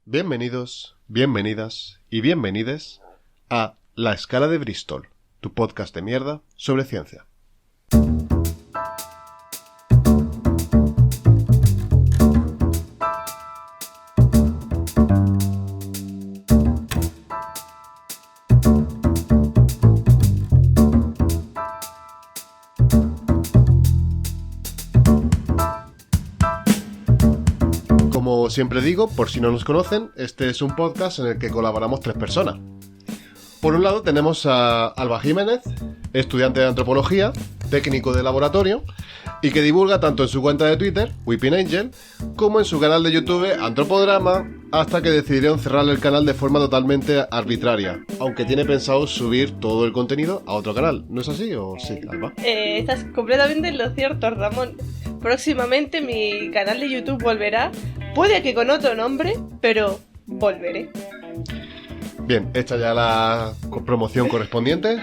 Bienvenidos, bienvenidas y bienvenides a La Escala de Bristol, tu podcast de mierda sobre ciencia. Como siempre digo, por si no nos conocen, este es un podcast en el que colaboramos tres personas. Por un lado tenemos a Alba Jiménez, estudiante de antropología, técnico de laboratorio, y que divulga tanto en su cuenta de Twitter, Weeping Angel, como en su canal de YouTube, Antropodrama, hasta que decidieron cerrar el canal de forma totalmente arbitraria, aunque tiene pensado subir todo el contenido a otro canal. ¿No es así o sí, Alba? Estás completamente en lo cierto, Ramón. Próximamente mi canal de YouTube volverá, puede que con otro nombre, pero volveré. Bien, hecha ya la promoción correspondiente,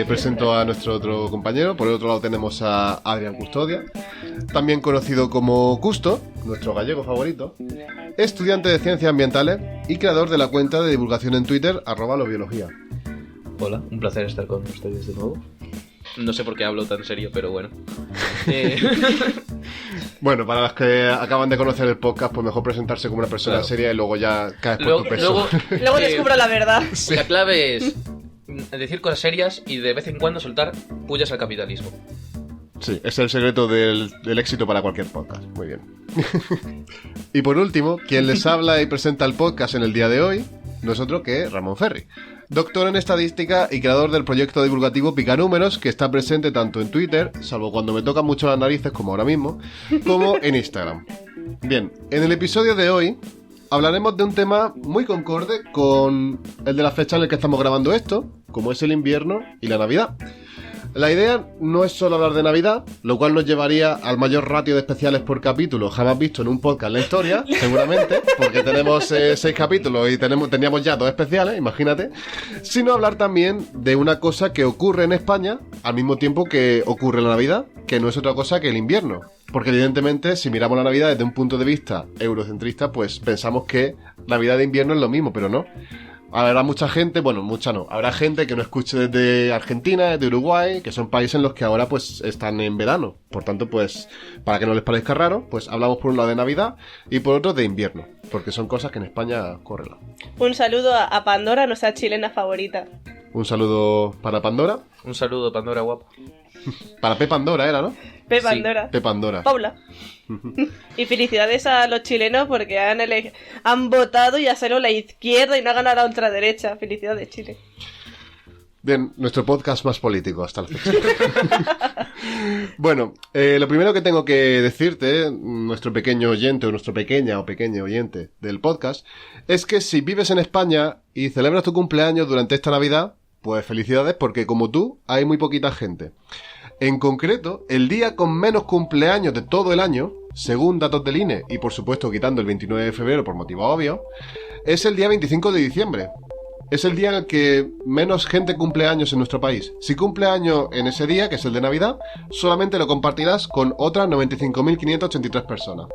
presento a nuestro otro compañero. Por el otro lado tenemos a Adrián Custodia, también conocido como Custo, nuestro gallego favorito, estudiante de Ciencias Ambientales y creador de la cuenta de divulgación en Twitter, @lobiología. Hola, un placer estar con ustedes de nuevo. No sé por qué hablo tan serio, pero bueno. Bueno, para los que acaban de conocer el podcast, pues mejor presentarse como una persona seria y luego ya caes por tu peso. Luego descubro la verdad. Sí. La clave es decir cosas serias y de vez en cuando soltar pullas al capitalismo. Sí, es el secreto del éxito para cualquier podcast. Muy bien. Y por último, quien les habla y presenta el podcast en el día de hoy, no es otro que Ramón Ferri, doctor en estadística y creador del proyecto divulgativo Picanúmeros, que está presente tanto en Twitter, salvo cuando me tocan mucho las narices como ahora mismo, como en Instagram. Bien, en el episodio de hoy hablaremos de un tema muy concorde con el de la fecha en la que estamos grabando esto, como es el invierno y la Navidad. La idea no es solo hablar de Navidad, lo cual nos llevaría al mayor ratio de especiales por capítulo jamás visto en un podcast en la historia, seguramente, porque tenemos 6 capítulos y teníamos ya 2 especiales, imagínate, sino hablar también de una cosa que ocurre en España al mismo tiempo que ocurre la Navidad, que no es otra cosa que el invierno. Porque evidentemente, si miramos la Navidad desde un punto de vista eurocentrista, pues pensamos que Navidad e invierno es lo mismo, pero no. Habrá mucha gente, bueno, mucha no, habrá gente que no escuche desde Argentina, desde Uruguay, que son países en los que ahora pues están en verano. Por tanto, pues, para que no les parezca raro, pues hablamos por un lado de Navidad y por otro de invierno, porque son cosas que en España corren. Un saludo a Pandora, nuestra chilena favorita. Un saludo para Pandora. Un saludo, Pandora guapa. Para P. Pandora era, ¿no? P. Pandora. P. Pandora. Paula. Y felicidades a los chilenos porque han votado y ha salido la izquierda y no ha ganado la ultraderecha. Felicidades, Chile. Bien, nuestro podcast más político hasta la fecha. Bueno, lo primero que tengo que decirte, nuestro pequeño oyente o nuestro pequeña o pequeño oyente del podcast, es que si vives en España y celebras tu cumpleaños durante esta Navidad, pues felicidades porque como tú hay muy poquita gente. En concreto, el día con menos cumpleaños de todo el año, según datos del INE, y por supuesto quitando el 29 de febrero por motivo obvio, es el día 25 de diciembre. Es el día en el que menos gente cumple años en nuestro país. Si cumple año en ese día, que es el de Navidad, solamente lo compartirás con otras 95.583 personas.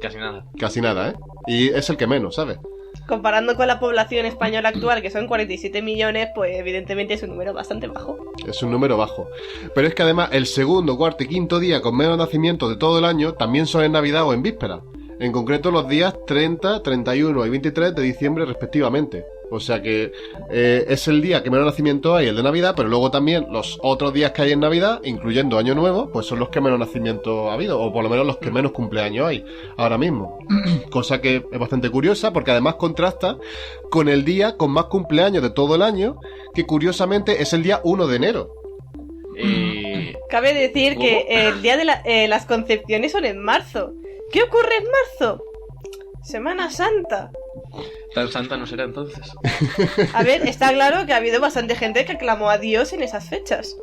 Casi nada. Casi nada, ¿eh? Y es el que menos, ¿sabes? Comparando con la población española actual, que son 47 millones, pues evidentemente es un número bastante bajo. Es un número bajo. Pero es que además el segundo, cuarto y quinto día con menos nacimientos de todo el año también son en Navidad o en víspera. En concreto los días 30, 31 y 23 de diciembre respectivamente. O sea que es el día que menos nacimiento hay, el de Navidad, pero luego también los otros días que hay en Navidad, incluyendo Año Nuevo, pues son los que menos nacimiento ha habido, o por lo menos los que menos cumpleaños hay ahora mismo. Cosa que es bastante curiosa, porque además contrasta con el día con más cumpleaños de todo el año, que curiosamente es el día 1 de enero. Cabe decir que el día de las concepciones son en marzo. ¿Qué ocurre en marzo? Semana Santa. Tan santa no será entonces. A ver, está claro que ha habido bastante gente que clamó a Dios en esas fechas.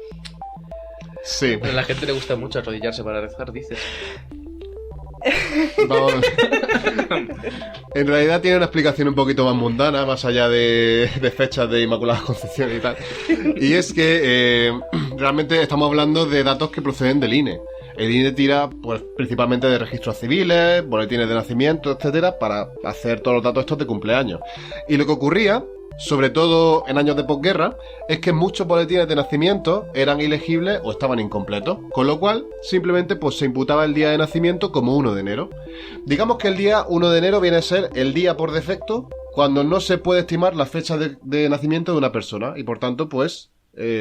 Sí. A la gente le gusta mucho arrodillarse para rezar, dices. Vamos. En realidad tiene una explicación un poquito más mundana, más allá de fechas de Inmaculada Concepción y tal. Y es que realmente estamos hablando de datos que proceden del INE. El INE tira pues principalmente de registros civiles, boletines de nacimiento, etcétera, para hacer todos los datos estos de cumpleaños. Y lo que ocurría, sobre todo en años de posguerra, es que muchos boletines de nacimiento eran ilegibles o estaban incompletos, con lo cual simplemente pues se imputaba el día de nacimiento como 1 de enero. Digamos que el día 1 de enero viene a ser el día por defecto cuando no se puede estimar la fecha de nacimiento de una persona y por tanto pues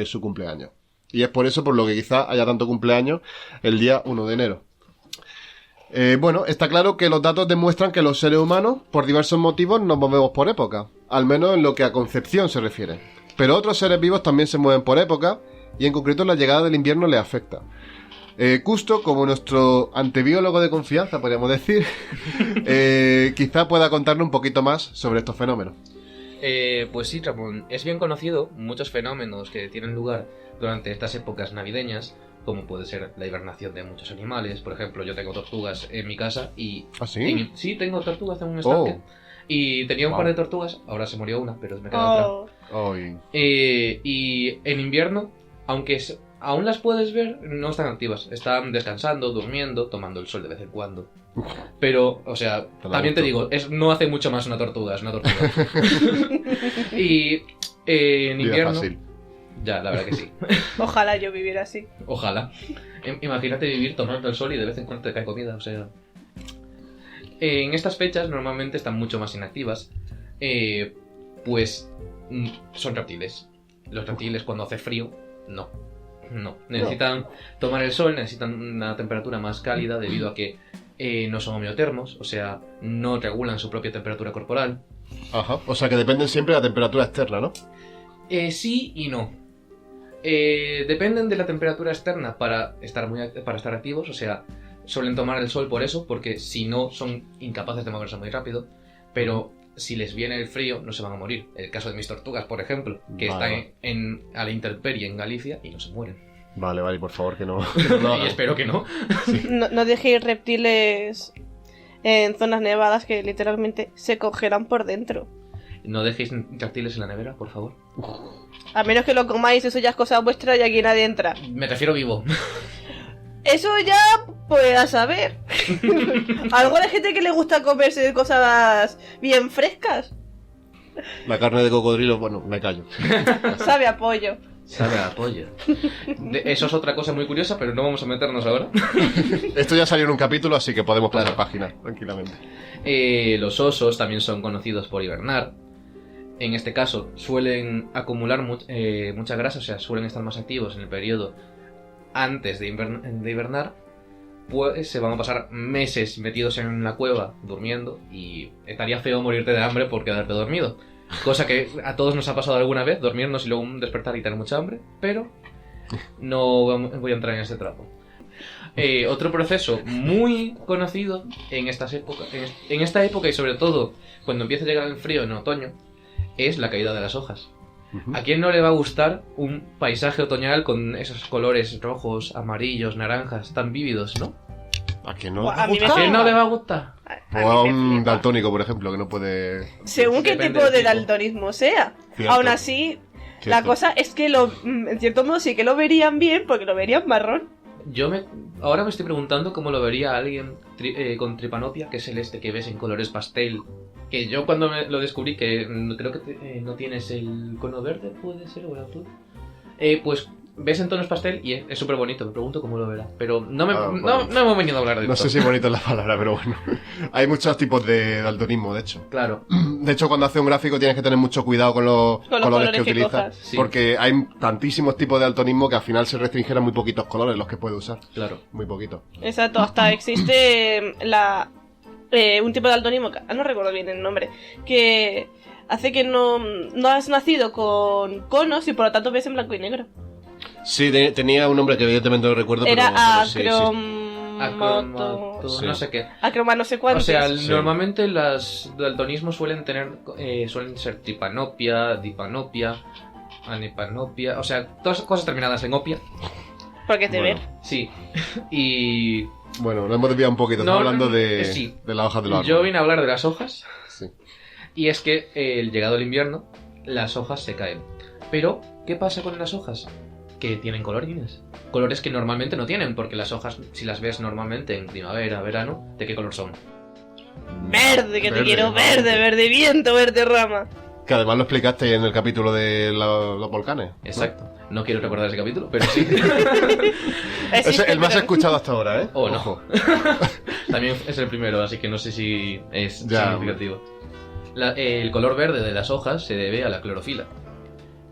su cumpleaños. Y es por eso por lo que quizá haya tanto cumpleaños el día 1 de enero. Bueno, está claro que los datos demuestran que los seres humanos, por diversos motivos, nos movemos por época, al menos en lo que a concepción se refiere. Pero otros seres vivos también se mueven por época, y en concreto la llegada del invierno les afecta. Custo, como nuestro antebiólogo de confianza, podríamos decir, quizá pueda contarnos un poquito más sobre estos fenómenos. Pues sí, Ramón, es bien conocido muchos fenómenos que tienen lugar durante estas épocas navideñas, como puede ser la hibernación de muchos animales. Por ejemplo, yo tengo tortugas en mi casa y... ¿Ah, sí? Sí, tengo tortugas en un estanque. Y tenía un par de tortugas, ahora se murió una, pero me queda otra. Y en invierno, aunque aún las puedes ver, no están activas. Están descansando, durmiendo, tomando el sol de vez en cuando. Pero, o sea, también te digo, no hace mucho más una tortuga, es una tortuga. Y en invierno... Ya, la verdad que sí. Ojalá yo viviera así. Ojalá. Imagínate vivir tomando el sol y de vez en cuando te cae comida, o sea... En estas fechas normalmente están mucho más inactivas, pues son reptiles. Los reptiles cuando hace frío, no. Necesitan tomar el sol, necesitan una temperatura más cálida debido a que no son homeotermos, o sea, no regulan su propia temperatura corporal. Ajá, o sea que dependen siempre de la temperatura externa, ¿no? Sí y no. Dependen de la temperatura externa para estar activos, o sea, suelen tomar el sol por eso, porque si no son incapaces de moverse muy rápido, pero si les viene el frío no se van a morir. El caso de mis tortugas, por ejemplo, que están a la intemperie en Galicia y no se mueren. Vale, por favor que no. Y espero que no. Sí. No dejéis reptiles en zonas nevadas que literalmente se congelan por dentro. No dejéis reptiles en la nevera, por favor. A menos que lo comáis, eso ya es cosa vuestra y aquí nadie entra. Me refiero vivo. Eso ya, pues a saber. A alguna gente que le gusta comerse cosas bien frescas. La carne de cocodrilo, bueno, me callo. Sabe a pollo. Sabe a pollo. Eso es otra cosa muy curiosa, pero no vamos a meternos ahora. Esto ya salió en un capítulo, así que podemos pasar página tranquilamente. Los osos también son conocidos por hibernar. En este caso suelen acumular mucha grasa, o sea, suelen estar más activos en el periodo antes de hibernar. Pues se van a pasar meses metidos en la cueva durmiendo y estaría feo morirte de hambre por quedarte dormido. Cosa que a todos nos ha pasado alguna vez, dormirnos y luego despertar y tener mucha hambre, pero no voy a entrar en ese trapo. Otro proceso muy conocido en esta época y sobre todo cuando empieza a llegar el frío en otoño es la caída de las hojas. ¿A quién no le va a gustar un paisaje otoñal con esos colores rojos, amarillos, naranjas tan vívidos, no? ¿A quién no le va a gustar? O a un daltónico, por ejemplo, que no puede... Según qué tipo de daltonismo sea. Cierto. Aún así, la cosa es que en cierto modo sí que lo verían bien, porque lo verían marrón. Ahora me estoy preguntando cómo lo vería alguien con tripanopia, que es el que ves en colores pastel. Que yo cuando lo descubrí, que creo que no tienes el cono verde, puede ser, o el azul. Pues ves en tonos pastel y es súper bonito. Me pregunto cómo lo verá. Pero no hemos venido a hablar de esto. No sé si bonito es la palabra, pero bueno. Hay muchos tipos de daltonismo, de hecho. Claro. De hecho, cuando haces un gráfico tienes que tener mucho cuidado con los colores que utilizas. Sí. Porque hay tantísimos tipos de daltonismo que al final se restringen a muy poquitos colores los que puedes usar. Claro. Muy poquito. Exacto, hasta existe un tipo de daltonismo, no recuerdo bien el nombre, que hace que no has nacido con conos y por lo tanto ves en blanco y negro. Sí, tenía un nombre que evidentemente no recuerdo. Era acromato, Sí. no sé qué. Acroma no sé cuántos. O sea, normalmente los daltonismos suelen ser tripanopia, dipanopia, anepanopia, o sea, todas cosas terminadas en opia. Porque te ven. Sí. Y... Bueno, nos hemos desviado un poquito, estamos hablando de las hojas de los árboles. Yo vine a hablar de las hojas. Sí. Y es que, llegado el invierno, las hojas se caen. Pero, ¿qué pasa con las hojas? Que tienen colorines. colores que normalmente no tienen, porque las hojas, si las ves normalmente en primavera, verano, ¿de qué color son? Verde, que te quiero, verde, verde viento, verde rama. Que además lo explicaste en el capítulo de los volcanes. Exacto. No quiero recordar ese capítulo, pero sí. Es el más escuchado hasta ahora, ¿eh? Oh, no. También es el primero, así que no sé si es significativo. El color verde de las hojas se debe a la clorofila,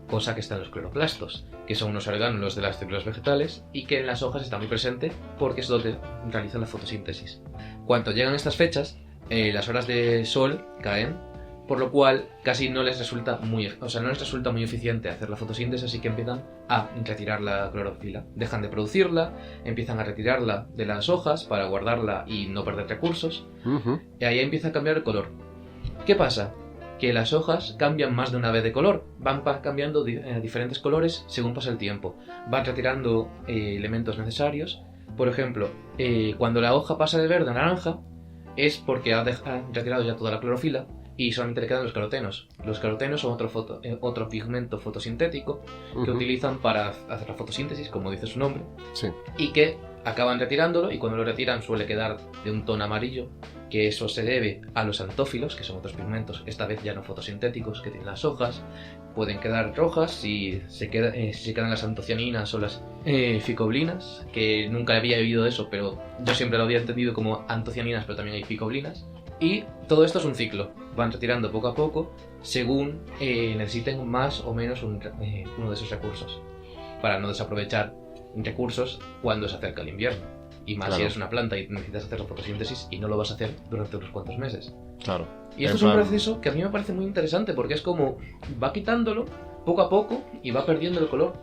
cosa que está en los cloroplastos, que son unos orgánulos de las células vegetales y que en las hojas está muy presente porque es donde realizan la fotosíntesis. Cuando llegan estas fechas, las horas de sol caen, por lo cual casi no les resulta muy eficiente hacer la fotosíntesis, así que empiezan a retirar la clorofila. Dejan de producirla, empiezan a retirarla de las hojas para guardarla y no perder recursos, y ahí empieza a cambiar el color. ¿Qué pasa? Que las hojas cambian más de una vez de color, van cambiando diferentes colores según pasa el tiempo, van retirando elementos necesarios. Por ejemplo, cuando la hoja pasa de verde a naranja es porque ha retirado ya toda la clorofila y solamente le quedan los carotenos. Los carotenos son otro pigmento fotosintético que utilizan para hacer la fotosíntesis, como dice su nombre, y que acaban retirándolo, y cuando lo retiran suele quedar de un tono amarillo, que eso se debe a los antófilos, que son otros pigmentos, esta vez ya no fotosintéticos, que tienen las hojas. Pueden quedar rojas si se quedan las antocianinas o las ficoblinas, que nunca había oído eso, pero yo siempre lo había entendido como antocianinas, pero también hay ficoblinas. Y todo esto es un ciclo, van retirando poco a poco según necesiten más o menos uno de esos recursos, para no desaprovechar recursos cuando se acerca el invierno. Y más si eres una planta y necesitas hacer la fotosíntesis y no lo vas a hacer durante unos cuantos meses. Claro. Y esto es un proceso que a mí me parece muy interesante, porque es como va quitándolo poco a poco y va perdiendo el color.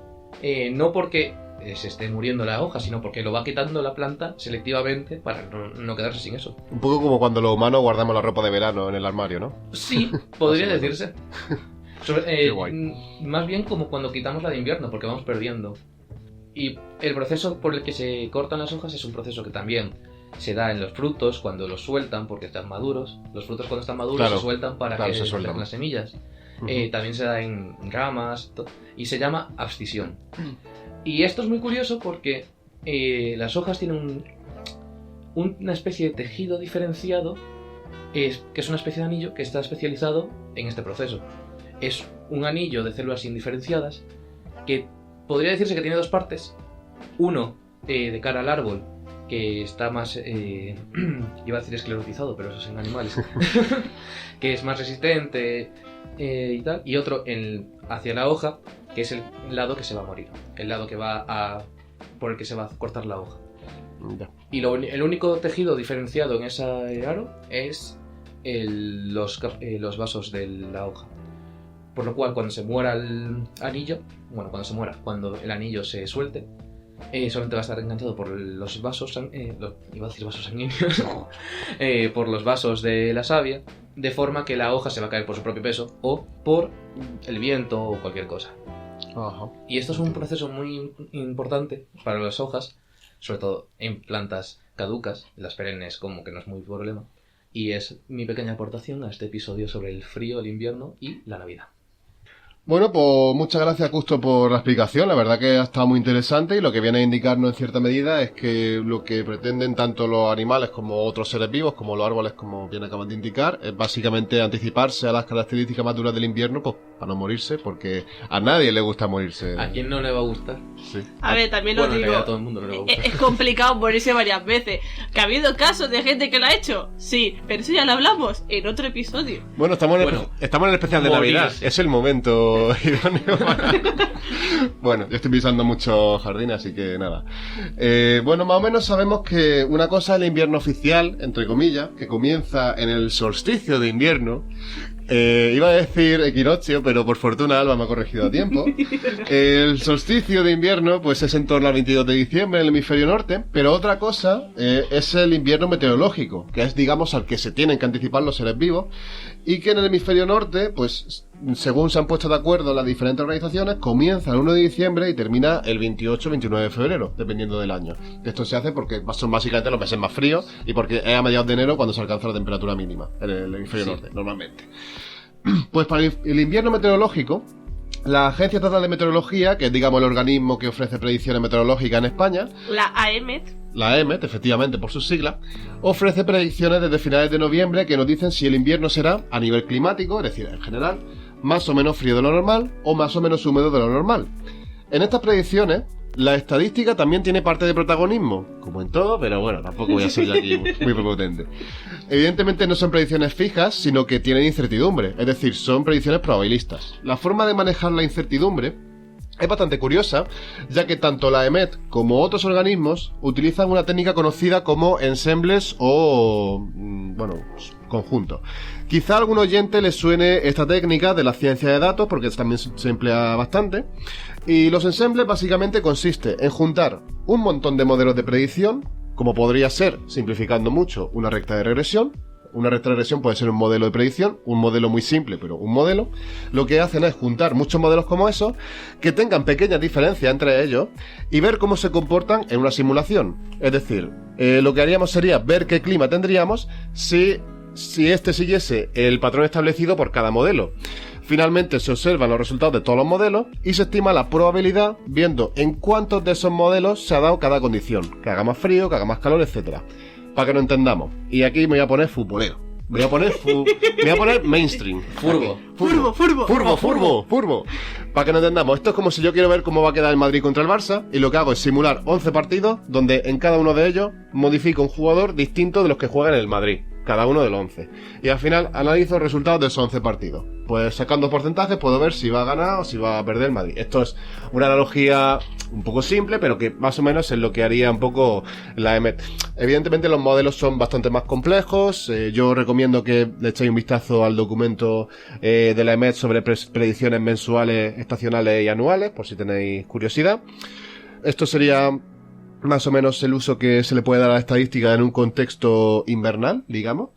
No porque se esté muriendo la hoja, sino porque lo va quitando la planta selectivamente para no quedarse sin eso. Un poco como cuando los humanos guardamos la ropa de verano en el armario, ¿no? Sí, podría decirse. Más bien como cuando quitamos la de invierno, porque vamos perdiendo. Y el proceso por el que se cortan las hojas es un proceso que también se da en los frutos cuando los sueltan porque están maduros. Los frutos cuando están maduros se sueltan para que se suelten las semillas. También se da en ramas y se llama abscisión. Y esto es muy curioso porque las hojas tienen una especie de tejido diferenciado, que es una especie de anillo que está especializado en este proceso. Es un anillo de células indiferenciadas que podría decirse que tiene dos partes. Uno de cara al árbol, que está más... iba a decir esclerotizado, pero eso es en animales. Que es más resistente y tal. Y otro hacia la hoja, que es el lado que se va a morir. El lado que por el que se va a cortar la hoja. Y el único tejido diferenciado en ese aro es los vasos de la hoja. Por lo cual, cuando se muera el anillo, cuando el anillo se suelte, solamente va a estar enganchado por los vasos, iba a decir vasos sanguíneos, por los vasos de la savia, de forma que la hoja se va a caer por su propio peso o por el viento o cualquier cosa. Y esto es un proceso muy importante para las hojas, sobre todo en plantas caducas, las perennes como que no es muy problema. Y es mi pequeña aportación a este episodio sobre el frío, el invierno y la Navidad. Bueno, pues muchas gracias, Custo, por la explicación. La verdad que ha estado muy interesante y lo que viene a indicarnos en cierta medida es que lo que pretenden tanto los animales como otros seres vivos, como los árboles, como bien acaban de indicar, es básicamente anticiparse a las características más duras del invierno, pues para no morirse, porque a nadie le gusta morirse. ¿A quién no le va a gustar? Sí. A ver, también lo digo, a todo el mundo no le va a gustar. Es complicado morirse varias veces. ¿Que ha habido casos de gente que lo ha hecho? Sí, pero eso ya lo hablamos en otro episodio. Bueno, estamos en el especial de Navidad. Es el momento idóneo para... Bueno, yo estoy pisando mucho jardín, así que nada. Bueno, más o menos sabemos que una cosa es el invierno oficial, entre comillas, que comienza en el solsticio de invierno. Iba a decir equinoccio, pero por fortuna Alba me ha corregido a tiempo. El solsticio de invierno pues es en torno al 22 de diciembre en el hemisferio norte, pero otra cosa es el invierno meteorológico, que es, digamos, al que se tienen que anticipar los seres vivos, y que en el hemisferio norte, pues según se han puesto de acuerdo las diferentes organizaciones, comienza el 1 de diciembre y termina el 28-29 de febrero, dependiendo del año. Esto se hace porque son básicamente los meses más fríos y porque es a mediados de enero cuando se alcanza la temperatura mínima en el hemisferio norte, normalmente. Pues para el invierno meteorológico La Agencia Estatal de Meteorología, que es, digamos, el organismo que ofrece predicciones meteorológicas en España, La AEMET. la EMET, efectivamente, por sus siglas, ofrece predicciones desde finales de noviembre que nos dicen si el invierno será, a nivel climático, es decir, en general, más o menos frío de lo normal o más o menos húmedo de lo normal. En estas predicciones, la estadística también tiene parte de protagonismo, como en todo, pero bueno, tampoco voy a ser yo aquí muy prepotente. Evidentemente no son predicciones fijas, sino que tienen incertidumbre, es decir, son predicciones probabilistas. La forma de manejar la incertidumbre es bastante curiosa, ya que tanto la EMET como otros organismos utilizan una técnica conocida como ensembles o, conjuntos. Quizá a algún oyente le suene esta técnica de la ciencia de datos, porque también se emplea bastante. Y los ensembles básicamente consiste en juntar un montón de modelos de predicción, como podría ser, simplificando mucho, una recta de regresión. Una recta de regresión puede ser un modelo de predicción, un modelo muy simple, pero un modelo. Lo que hacen es juntar muchos modelos como esos, que tengan pequeñas diferencias entre ellos, y ver cómo se comportan en una simulación. Es decir, lo que haríamos sería ver qué clima tendríamos si este siguiese el patrón establecido por cada modelo. Finalmente se observan los resultados de todos los modelos y se estima la probabilidad viendo en cuántos de esos modelos se ha dado cada condición, que haga más frío, que haga más calor, etcétera. Para que lo entendamos. Y aquí me voy a poner futbolero. Me voy a poner mainstream. Furbo. Para que no entendamos, esto es como si yo quiero ver cómo va a quedar el Madrid contra el Barça, y lo que hago es simular 11 partidos, donde en cada uno de ellos modifico un jugador distinto de los que juegan en el Madrid. Cada uno de los 11. Y al final analizo los resultados de esos 11 partidos. Pues sacando porcentajes puedo ver si va a ganar o si va a perder el Madrid. Esto es una analogía un poco simple, pero que más o menos es lo que haría un poco la EMET. Evidentemente los modelos son bastante más complejos. Yo recomiendo que le echéis un vistazo al documento de la EMET sobre predicciones mensuales, estacionales y anuales, por si tenéis curiosidad. Esto sería más o menos el uso que se le puede dar a la estadística en un contexto invernal, digamos.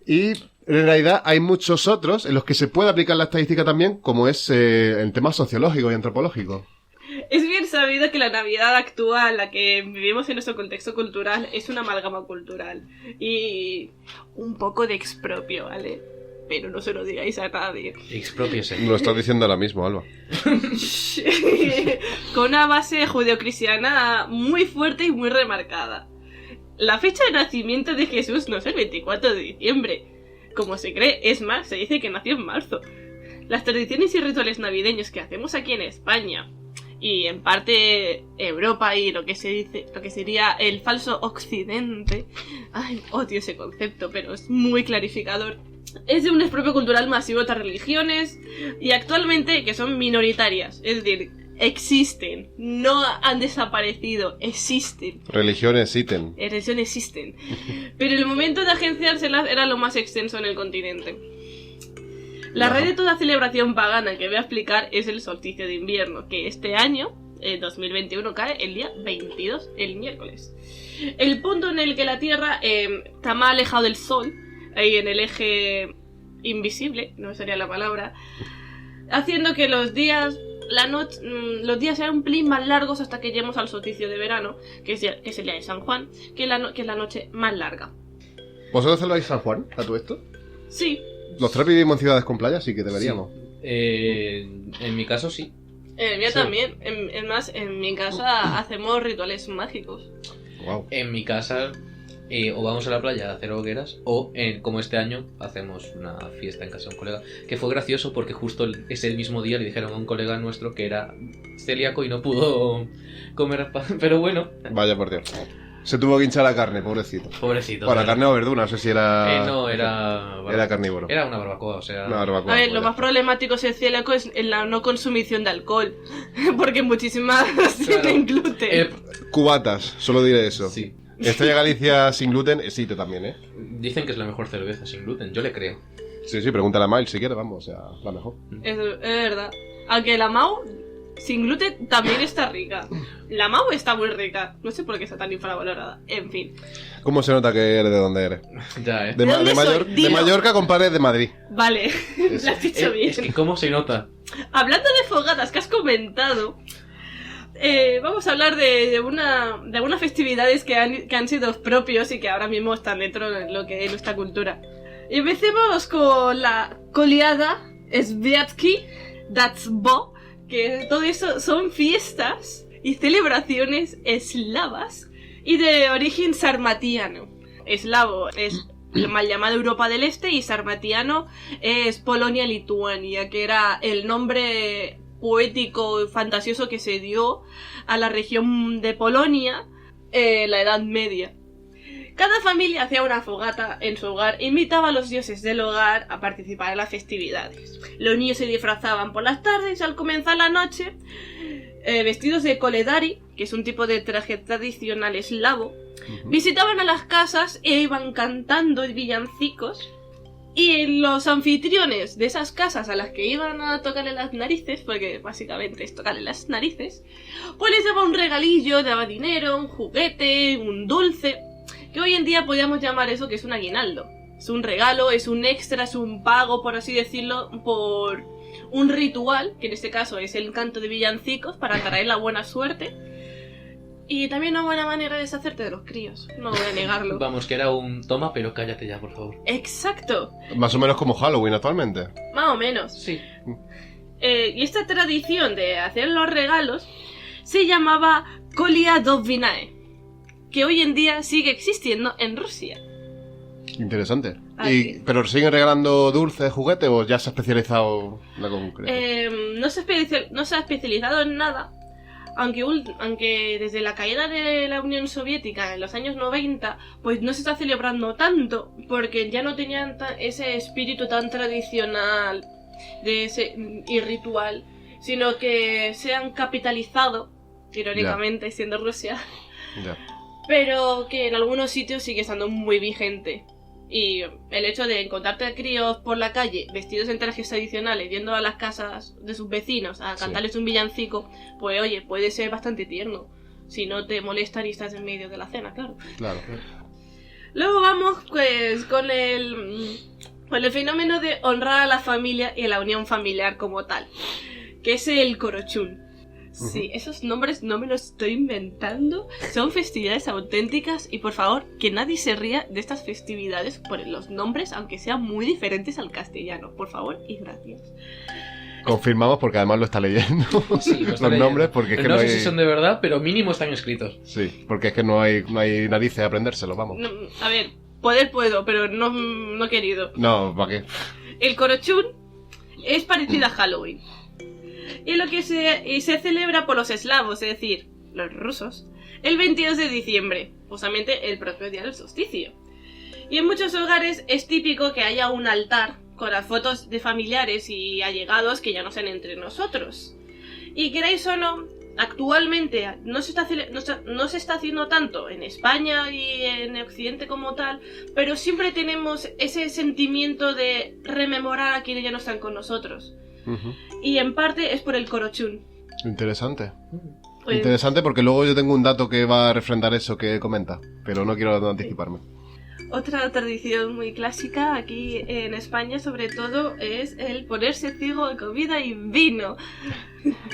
Y en realidad hay muchos otros en los que se puede aplicar la estadística también, como es en temas sociológicos y antropológicos. Es bien sabido que la Navidad actual, la que vivimos en nuestro contexto cultural, es una amalgama cultural. Y un poco de expropio, ¿vale? Pero no se lo digáis a nadie. Expropiese. Me lo estás diciendo ahora mismo, Alba. Con una base judeocristiana muy fuerte y muy remarcada. La fecha de nacimiento de Jesús no es el 24 de diciembre, como se cree, es más, se dice que nació en marzo. Las tradiciones y rituales navideños que hacemos aquí en España, y en parte Europa y lo que sería el falso occidente, ay, odio ese concepto, pero es muy clarificador. Es de un expropio cultural masivo de otras religiones y actualmente que son minoritarias, es decir, existen, no han desaparecido, existen. Religiones existen. Religiones existen. Pero el momento de agenciárselas era lo más extenso en el continente. La raíz de toda celebración pagana que voy a explicar es el solsticio de invierno, que este año, 2021, cae el día 22, el miércoles. El punto en el que la Tierra está más alejado del Sol, ahí en el eje invisible, no sería la palabra, haciendo que los días sean un pelín más largos hasta que lleguemos al solsticio de verano, que es el día de San Juan, que es la noche más larga. ¿Vosotros celebráis San Juan, a todo esto? Sí. Los tres vivimos en ciudades con playa, así que deberíamos. Sí. En mi caso sí. En el mío también. Es más, en mi casa hacemos rituales mágicos. Wow. En mi casa o vamos a la playa a hacer hogueras o, como este año, hacemos una fiesta en casa de un colega. Que fue gracioso porque justo ese mismo día le dijeron a un colega nuestro que era celíaco y no pudo comer pan. Pero bueno. Vaya por Dios. Se tuvo que hinchar la carne, pobrecito. Pobrecito. Para carne o verdura, no sé si era... no, era carnívoro. Era una barbacoa, o sea... Una barbacoa, a ver, lo más problemático es el celíaco es la no consumición de alcohol. Porque muchísimas tienen gluten. Cubatas, solo diré eso. Sí. Estrella Galicia sin gluten, existe también, ¿eh? Dicen que es la mejor cerveza sin gluten, yo le creo. Sí, pregúntale a Miles si quieres, vamos, o sea, la mejor. Es verdad. Aunque la Mau sin gluten también está rica. La Mau está muy rica. No sé por qué está tan infravalorada. En fin. ¿Cómo se nota que eres de dónde eres? Ya, ¿eh? ¿De dónde soy? De Mallorca, compadre, de Madrid. Vale, lo has dicho bien. Es que cómo se nota. Hablando de fogatas que has comentado, vamos a hablar de algunas festividades que han sido propios y que ahora mismo están dentro de lo que es nuestra cultura. Y empecemos con la Kolyada Sviatki, Datsbo, que todo eso son fiestas y celebraciones eslavas y de origen sarmatiano. Eslavo es el mal llamado Europa del Este y sarmatiano es Polonia-Lituania, que era el nombre poético y fantasioso que se dio a la región de Polonia en la Edad Media. Cada familia hacía una fogata en su hogar e invitaba a los dioses del hogar a participar en las festividades. Los niños se disfrazaban por las tardes y al comenzar la noche, vestidos de koledari, que es un tipo de traje tradicional eslavo, visitaban a las casas e iban cantando villancicos. Y los anfitriones de esas casas a las que iban a tocarle las narices, porque básicamente es tocarle las narices, pues les daba un regalillo, daba dinero, un juguete, un dulce, que hoy en día podríamos llamar eso que es un aguinaldo. Es un regalo, es un extra, es un pago, por así decirlo, por un ritual, que en este caso es el canto de villancicos para traer la buena suerte. Y también una buena manera de deshacerte de los críos, no voy a negarlo. Vamos, que era un toma, pero cállate ya, por favor. Exacto. Más o menos como Halloween actualmente. Más o menos. Sí. Y esta tradición de hacer los regalos se llamaba Kolia Dovinae, que hoy en día sigue existiendo en Rusia. Interesante. Sí. ¿Pero siguen regalando dulces, juguetes o ya se ha especializado en la concreto? No se ha especializado en nada, aunque desde la caída de la Unión Soviética en los años 90, pues no se está celebrando tanto, porque ya no tenían ese espíritu tan tradicional y ritual, sino que se han capitalizado, irónicamente, siendo Rusia, pero que en algunos sitios sigue estando muy vigente. Y el hecho de encontrarte a críos por la calle vestidos en trajes tradicionales yendo a las casas de sus vecinos a cantarles un villancico, pues oye, puede ser bastante tierno si no te molestan y estás en medio de la cena, claro. Luego vamos pues con el fenómeno de honrar a la familia y la unión familiar como tal, que es el Korochun. Sí, esos nombres no me los estoy inventando, son festividades auténticas y por favor, que nadie se ría de estas festividades por los nombres, aunque sean muy diferentes al castellano, por favor y gracias. Confirmamos porque además lo está leyendo. Sí, los nombres porque es que no sé si son de verdad, pero mínimo están escritos. Sí, porque es que no hay narices de aprendérselos, vamos. No, a ver, puedo, pero no he querido. No, ¿para qué? El Korochun es parecido a Halloween. Y lo que se celebra por los eslavos, es decir, los rusos, el 22 de diciembre, justamente el propio día del solsticio. Y en muchos hogares es típico que haya un altar con las fotos de familiares y allegados que ya no sean entre nosotros. Y queráis o no, actualmente no se está haciendo tanto en España y en Occidente como tal, pero siempre tenemos ese sentimiento de rememorar a quienes ya no están con nosotros. Y en parte es por el Korochun. Interesante. Pues... Interesante porque luego yo tengo un dato que va a refrendar eso que comenta, pero no quiero anticiparme. Otra tradición muy clásica aquí en España, sobre todo, es el ponerse ciego de comida y vino.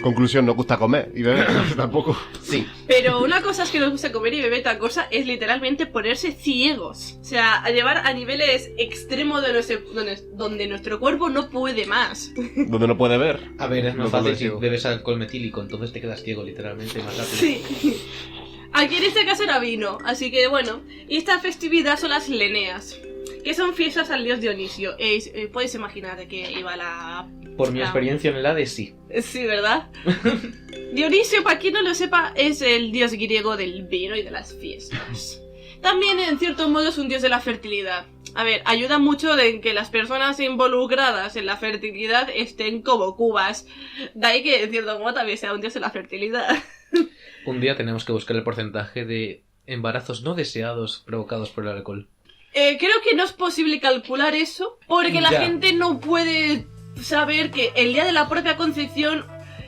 Conclusión, nos gusta comer y beber tampoco. Sí. Pero una cosa es que nos gusta comer y beber, otra cosa es literalmente ponerse ciegos. O sea, a llevar a niveles extremos donde nuestro cuerpo no puede más. Donde no puede ver. A ver, es más No fácil puede si ciego. bebes alcohol metílico, entonces te quedas ciego literalmente más rápido. Sí. Aquí en este caso era vino, así que bueno. Y esta festividad son las Leneas, que son fiestas al dios Dionisio. Podéis imaginar de qué iba la... Por mi experiencia en el Hades, sí. Sí, ¿verdad? Dionisio, para quien no lo sepa, es el dios griego del vino y de las fiestas. También, en cierto modo, es un dios de la fertilidad. A ver, ayuda mucho de que las personas involucradas en la fertilidad estén como cubas. De ahí que, en cierto modo, también sea un dios de la fertilidad. Un día tenemos que buscar el porcentaje de embarazos no deseados provocados por el alcohol. Creo que no es posible calcular eso, porque la gente no puede saber que el día de la propia concepción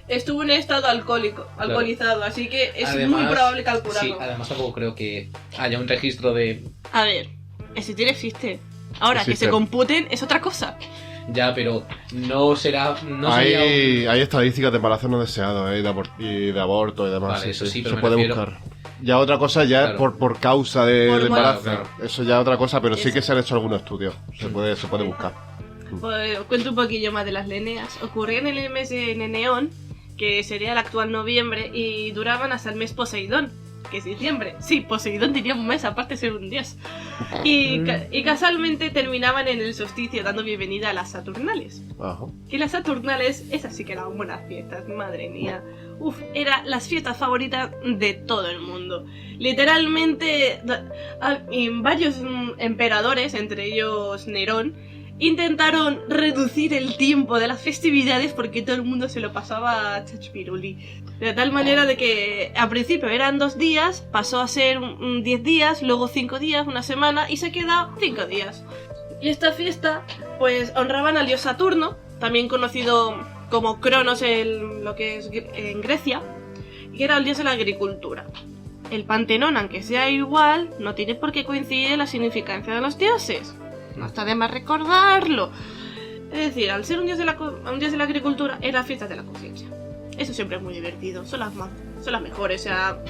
estuvo en estado alcoholizado, así que es además, muy probable calcularlo. Sí, además tampoco creo que haya un registro de... A ver, existir existe. Ahora, Existe. que se computen es otra cosa. Ya, pero no será... No sería Hay estadísticas de embarazo no deseado, y de aborto y demás. Vale, eso sí, pero se me puede refiero- buscar. Ya otra cosa ya Claro. por causa de Por embarazo. claro. Eso ya otra cosa, pero sí Eso. que se han hecho algunos estudios. Se puede buscar. Pues cuento un poquillo más de las Leneas. Ocurrían en el mes de Neneón, que sería el actual noviembre, y duraban hasta el mes Poseidón, que es diciembre. Sí, Poseidón tenía un mes, aparte de ser un dios. Y casualmente terminaban en el solsticio, dando bienvenida a las Saturnales. Ajá. Y las Saturnales, esas sí que eran buenas fiestas, madre mía. Uf, eran las fiestas favoritas de todo el mundo. Literalmente, varios emperadores, entre ellos Nerón, intentaron reducir el tiempo de las festividades porque todo el mundo se lo pasaba a chachpiruli. De tal manera de que al principio eran 2 días, pasó a ser 10 días, luego 5 días, una semana y se queda 5 días. Y esta fiesta, pues honraban al dios Saturno, también conocido como Cronos en lo que es en Grecia, y era el dios de la agricultura. El Pantenón, aunque sea igual, no tiene por qué coincidir en la significancia de los dioses. No está de más recordarlo. Es decir, al ser un dios de la agricultura, es la fiesta de la cosecha. Eso siempre es muy divertido. Son las mejores. O sea,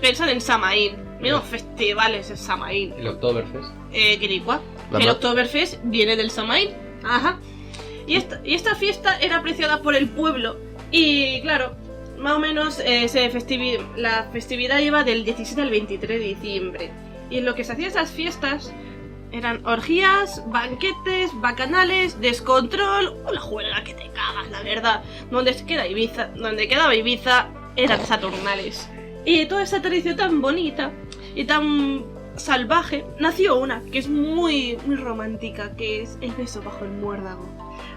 pensad en Samaín. Menos festivales en Samaín. ¿El Oktoberfest? Guiricua. El Oktoberfest viene del Samaín. Ajá. Y esta fiesta era apreciada por el pueblo. Y claro, más o menos la festividad iba del 17 al 23 de diciembre. Y en lo que se hacía esas fiestas eran orgías, banquetes, bacanales, descontrol, una juerga que te cagas, la verdad. Donde quedaba Ibiza eran Saturnales. Y toda esta tradición tan bonita y tan salvaje, nació una que es muy, muy romántica, que es el beso bajo el muérdago.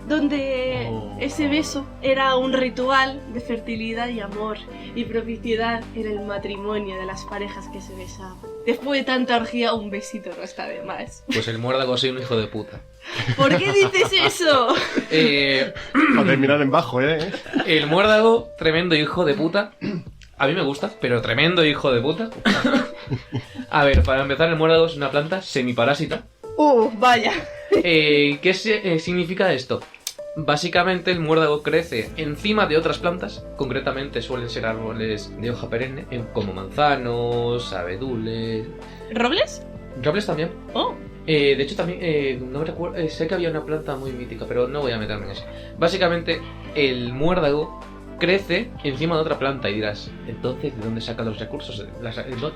Donde ese beso era un ritual de fertilidad y amor, y propiciedad era el matrimonio de las parejas que se besaban. Después de tanta orgía, un besito no está de más. Pues el muérdago soy un hijo de puta. ¿Por qué dices eso? Para terminar en bajo, El muérdago, tremendo hijo de puta. A mí me gusta, pero tremendo hijo de puta. A ver, para empezar, el muérdago es una planta semiparásita. Vaya. ¿Qué significa esto? Básicamente el muérdago crece encima de otras plantas, concretamente suelen ser árboles de hoja perenne, como manzanos, abedules... ¿Robles? Robles también. Oh. De hecho también, no me recuerdo, sé que había una planta muy mítica, pero no voy a meterme en eso. Básicamente el muérdago crece encima de otra planta y dirás, entonces, ¿de dónde saca los recursos?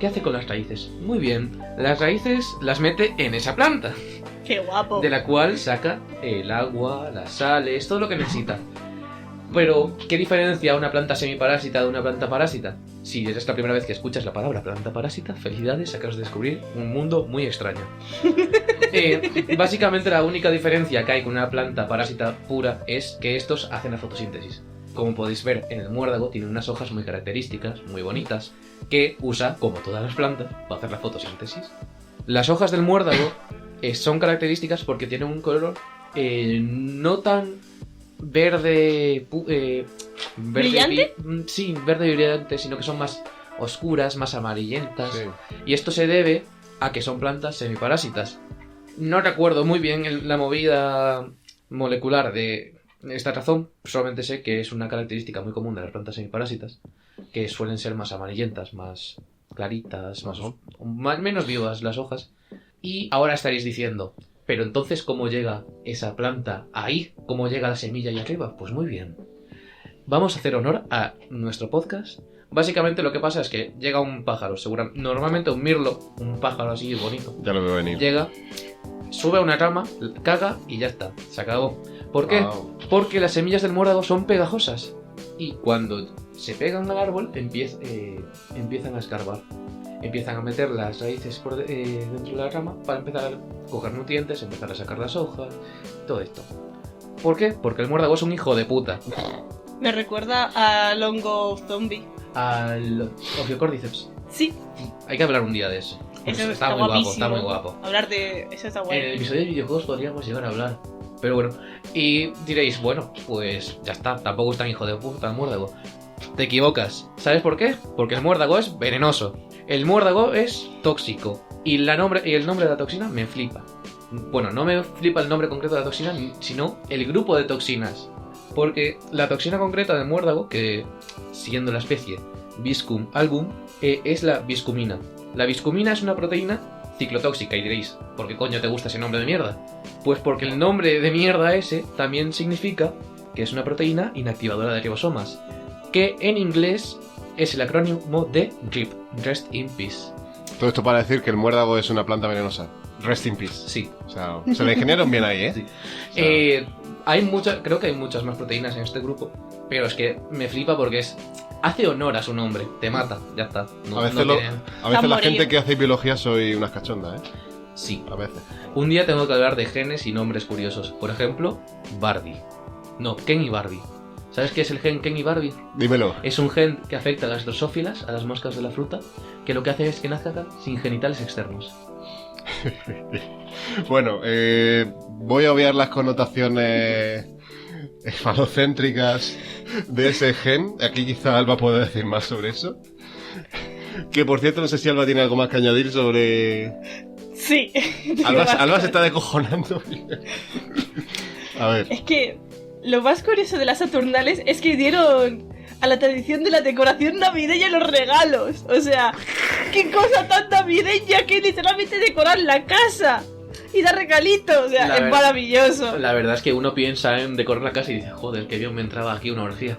¿Qué hace con las raíces? Muy bien, las raíces las mete en esa planta. ¡Qué guapo! De la cual saca el agua, las sales, todo lo que necesita. Pero, ¿qué diferencia una planta semiparásita de una planta parásita? Si es la primera vez que escuchas la palabra planta parásita, felicidades, acabas de descubrir un mundo muy extraño. Básicamente la única diferencia que hay con una planta parásita pura es que estos hacen la fotosíntesis. Como podéis ver, en el muérdago tiene unas hojas muy características, muy bonitas, que usa, como todas las plantas, para hacer la fotosíntesis. Las hojas del muérdago son características porque tienen un color no tan verde... ¿Brillante? Sí, verde brillante, sino que son más oscuras, más amarillentas. Sí. Y esto se debe a que son plantas semiparásitas. No recuerdo muy bien la movida molecular de esta razón, solamente sé que es una característica muy común de las plantas semiparásitas, que suelen ser más amarillentas, más claritas, menos vivas las hojas. Y ahora estaréis diciendo, pero entonces, ¿cómo llega esa planta ahí? ¿Cómo llega la semilla ahí arriba? Pues muy bien. Vamos a hacer honor a nuestro podcast. Básicamente lo que pasa es que llega un pájaro, normalmente un mirlo, un pájaro así bonito. Ya lo veo venir. Llega, sube a una rama, caga y ya está, se acabó. ¿Por qué? Wow. Porque las semillas del muérdago son pegajosas. Y cuando se pegan al árbol, empiezan a escarbar. Empiezan a meter las raíces dentro de la rama para empezar a coger nutrientes, empezar a sacar las hojas, todo esto. ¿Por qué? Porque el muérdago es un hijo de puta. Me recuerda a Longo Zombie. Al Ophiocordyceps. Sí. Hay que hablar un día de eso. Eso está muy guapo, está muy guapo. Hablar de eso está guay. En el episodio de videojuegos podríamos llegar a hablar. Pero bueno, y diréis, bueno, pues ya está, tampoco es tan hijo de puta el muérdago. Te equivocas. ¿Sabes por qué? Porque el muérdago es venenoso. El muérdago es tóxico. Y el nombre de la toxina me flipa. Bueno, no me flipa el nombre concreto de la toxina, sino el grupo de toxinas. Porque la toxina concreta del muérdago, que siguiendo la especie Viscum album, es la viscumina. La viscumina es una proteína ciclotóxica. Y diréis, ¿por qué coño te gusta ese nombre de mierda? Pues porque el nombre de mierda ese también significa que es una proteína inactivadora de ribosomas, que en inglés es el acrónimo de RIP, Rest in Peace. Todo esto para decir que el muérdago es una planta venenosa. Rest in peace. Sí. O sea, se la ingeniaron bien ahí, ¿eh? Sí. O sea, Creo que hay muchas más proteínas en este grupo, pero es que me flipa porque hace honor a su nombre, te mata, ya está. a veces, la gente que hace biología soy unas cachondas, ¿eh? Sí. A veces. Un día tengo que hablar de genes y nombres curiosos. Por ejemplo, Barbie. No, Ken y Barbie. ¿Sabes qué es el gen Ken y Barbie? Dímelo. Es un gen que afecta a las drosófilas, a las moscas de la fruta, que lo que hace es que nazcan sin genitales externos. Bueno, voy a obviar las connotaciones falocéntricas de ese gen. Aquí quizá Alba pueda decir más sobre eso. Que por cierto, no sé si Alba tiene algo más que añadir sobre... Sí. Alba se está descojonando. A ver. Es que lo más curioso de las Saturnales es que dieron a la tradición de la decoración navideña los regalos. O sea, qué cosa tan navideña que literalmente decorar la casa y dar regalitos. O sea, es maravilloso. La verdad es que uno piensa en decorar la casa y dice, joder, qué bien me entraba aquí una orgía.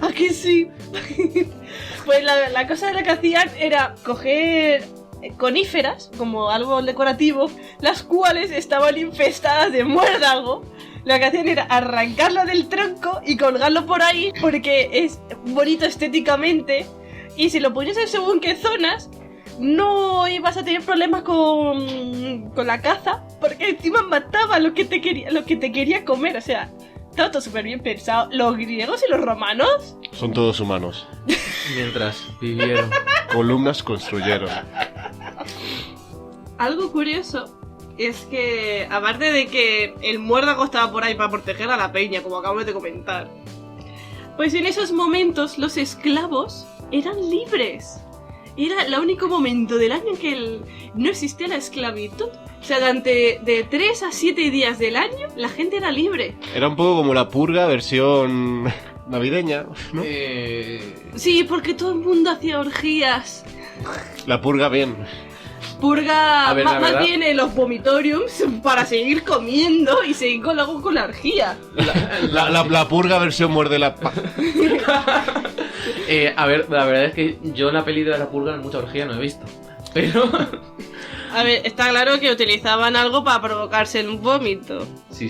¿A que sí? Pues la cosa de la que hacían era coger coníferas como algo decorativo, las cuales estaban infestadas de muérdago. Lo que hacían era arrancarlo del tronco y colgarlo por ahí porque es bonito estéticamente, y si lo ponías en según qué zonas no ibas a tener problemas con la caza, porque encima mataba lo que te quería comer. O sea, estaba todo súper bien pensado. Los griegos y los romanos son todos humanos. Mientras vivieron, columnas construyeron. Algo curioso es que, aparte de que el muérdago estaba por ahí para proteger a la peña, como acabo de comentar, pues en esos momentos los esclavos eran libres. Era el único momento del año en que no existía la esclavitud. O sea, durante de 3 a 7 días del año la gente era libre. Era un poco como la purga versión navideña, ¿no? Sí, porque todo el mundo hacía orgías. La purga bien. Purga más bien en los vomitoriums para seguir comiendo y seguir con la orgía. La purga versión muerde la a ver, la verdad es que yo en la peli de la purga mucha orgía no he visto. Pero... A ver, está claro que utilizaban algo para provocarse el vómito. Sí.